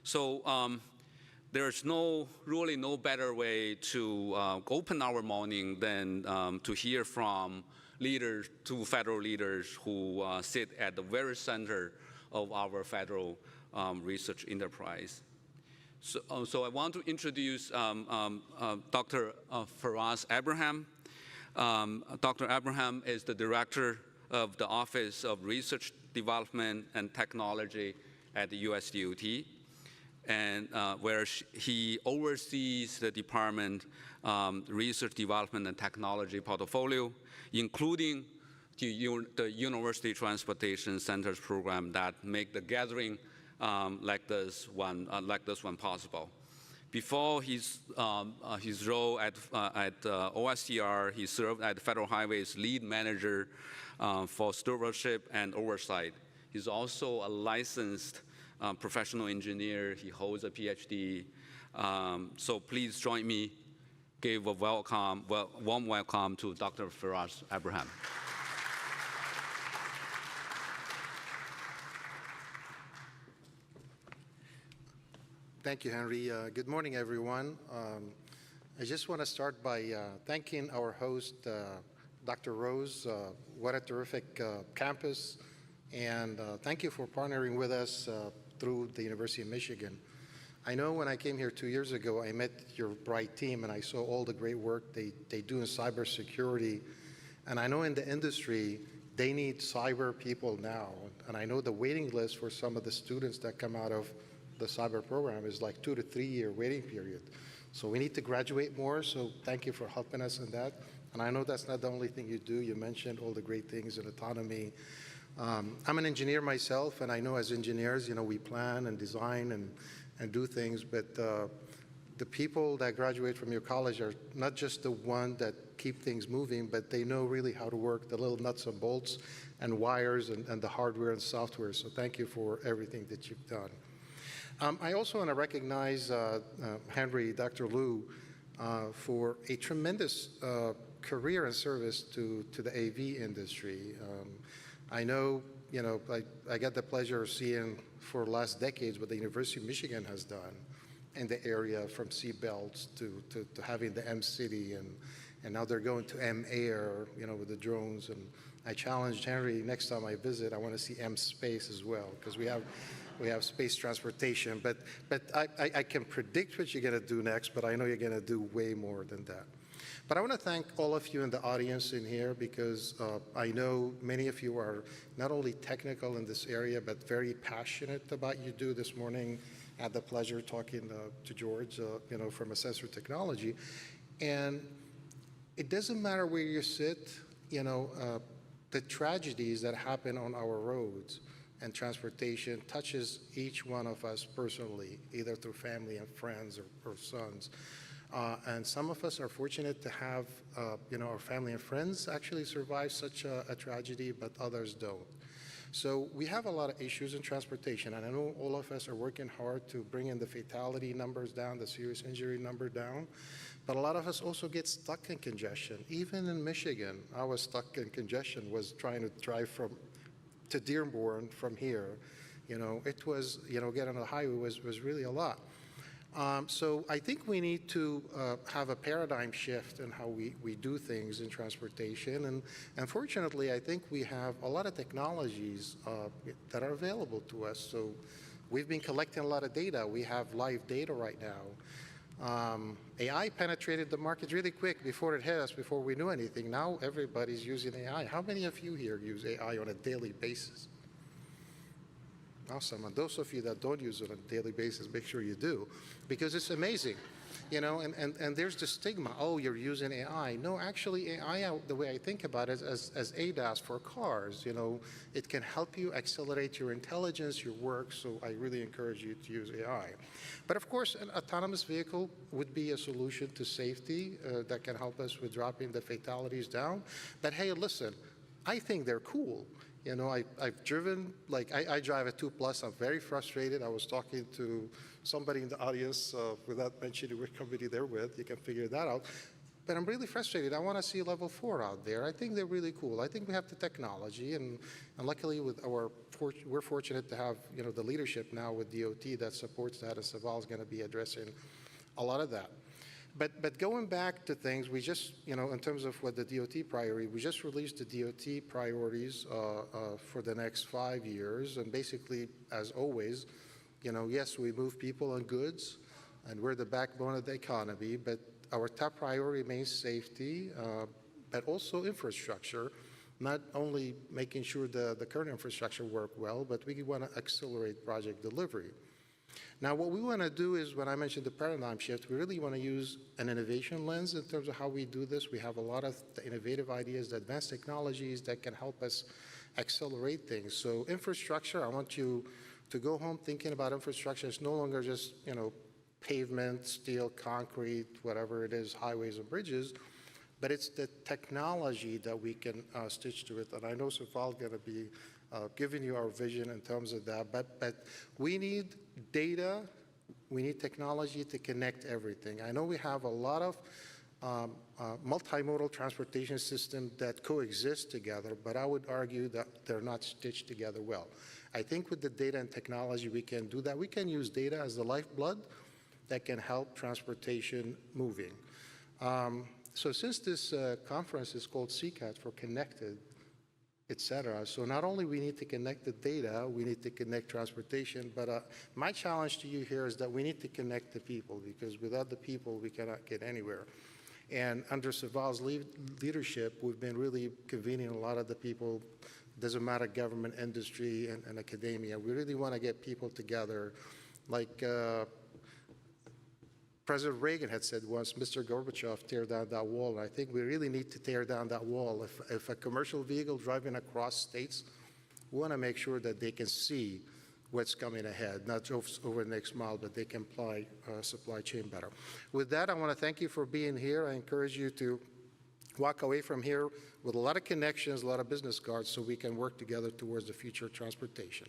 So there's really no better way to open our morning than to hear from leaders, two federal leaders who sit at the very center of our federal research enterprise. So I want to introduce Dr. Firas Ibrahim. Dr. Ibrahim is the director of the Office of Research, Development, and Technology at the USDOT, and where he oversees the department research, development, and technology portfolio, including the University Transportation Centers program that make the gathering like this one possible. Before his role at OSTR, he served as Federal Highways lead manager for stewardship and oversight. He's also a licensed professional engineer. He holds a PhD. So please join me, give a warm welcome to Dr. Firas Ibrahim. Thank you, Henry. Good morning, everyone. I just want to start by thanking our host, Dr. Rose. What a terrific campus. And thank you for partnering with us through the University of Michigan. I know when I came here 2 years ago, I met your bright team and I saw all the great work they do in cybersecurity. And I know in the industry, they need cyber people now. And I know the waiting list for some of the students that come out of the cyber program is like 2 to 3 year waiting period. So we need to graduate more, so thank you for helping us in that. And I know that's not the only thing you do. You mentioned all the great things in autonomy. I'm an engineer myself, and I know as engineers, we plan and design and do things, but the people that graduate from your college are not just the ones that keep things moving, but they know really how to work the little nuts and bolts and wires and the hardware and software. So thank you for everything that you've done. I also want to recognize Henry, Dr. Liu, for a tremendous career and service to the AV industry. I know, I got the pleasure of seeing for the last decades what the University of Michigan has done in the area, from seatbelts to having the M-City, and now they're going to M-Air, with the drones. And I challenged Henry, next time I visit, I want to see M-Space as well, because we have space transportation. But I can predict what you're going to do next, but I know you're going to do way more than that. But I want to thank all of you in the audience in here, because I know many of you are not only technical in this area, but very passionate about what you do. This morning, I had the pleasure talking to George, from Assessor Technology. And it doesn't matter where you sit, the tragedies that happen on our roads and transportation touches each one of us personally, either through family and friends or sons. And some of us are fortunate to have, our family and friends actually survive such a tragedy, but others don't. So we have a lot of issues in transportation, and I know all of us are working hard to bring in the fatality numbers down, the serious injury number down, but a lot of us also get stuck in congestion. Even in Michigan, I was stuck in congestion, was trying to drive to Dearborn from here. It was, get on the highway was really a lot. So I think we need to have a paradigm shift in how we do things in transportation. And fortunately, I think we have a lot of technologies that are available to us. So we've been collecting a lot of data. We have live data right now. AI penetrated the market really quick before it hit us, before we knew anything. Now everybody's using AI. How many of you here use AI on a daily basis? Awesome. And those of you that don't use it on a daily basis, make sure you do, because it's amazing. And there's the stigma, oh, you're using AI. No, actually, AI, the way I think about it, as ADAS for cars, it can help you accelerate your intelligence, your work, so I really encourage you to use AI. But of course, an autonomous vehicle would be a solution to safety that can help us with dropping the fatalities down. But hey, listen, I think they're cool. I've driven, I drive a 2+. I'm very frustrated. I was talking to somebody in the audience without mentioning which company they're with. You can figure that out. but I'm really frustrated. I want to see level 4 out there. I think they're really cool. I think we have the technology, and luckily with we're fortunate to have, you know, the leadership now with DOT that supports that, and Saval is going to be addressing a lot of that. But going back to things, we just, you know, in terms of what the DOT priority, we just released the DOT priorities for the next 5 years. And basically, as always, you know, yes, we move people and goods, and we're the backbone of the economy, but our top priority remains safety, but also infrastructure, not only making sure the current infrastructure work well, but we want to accelerate project delivery. Now, what we want to do is, when I mentioned the paradigm shift, we really want to use an innovation lens in terms of how we do this. We have a lot of the innovative ideas, the advanced technologies that can help us accelerate things. So infrastructure, I want you to go home thinking about infrastructure. It's no longer just, you know, pavement, steel, concrete, whatever it is, highways and bridges, but it's the technology that we can stitch to it. And I know Saval is going to be giving you our vision in terms of that, but we need data, we need technology to connect everything. I know we have a lot of multimodal transportation systems that coexist together, but I would argue that they're not stitched together well. I think with the data and technology we can do that. We can use data as the lifeblood that can help transportation moving. So since this conference is called CCAT for Connected, et cetera, so not only we need to connect the data, we need to connect transportation, but my challenge to you here is that we need to connect the people, because without the people, we cannot get anywhere. And under Saval's leadership, we've been really convening a lot of the people, doesn't matter government, industry, and academia. We really want to get people together, like President Reagan had said once, Mr. Gorbachev, tear down that wall. And I think we really need to tear down that wall. If a commercial vehicle driving across states, we want to make sure that they can see what's coming ahead, not just over the next mile, but they can apply supply chain better. With that, I want to thank you for being here. I encourage you to walk away from here with a lot of connections, a lot of business cards, so we can work together towards the future of transportation.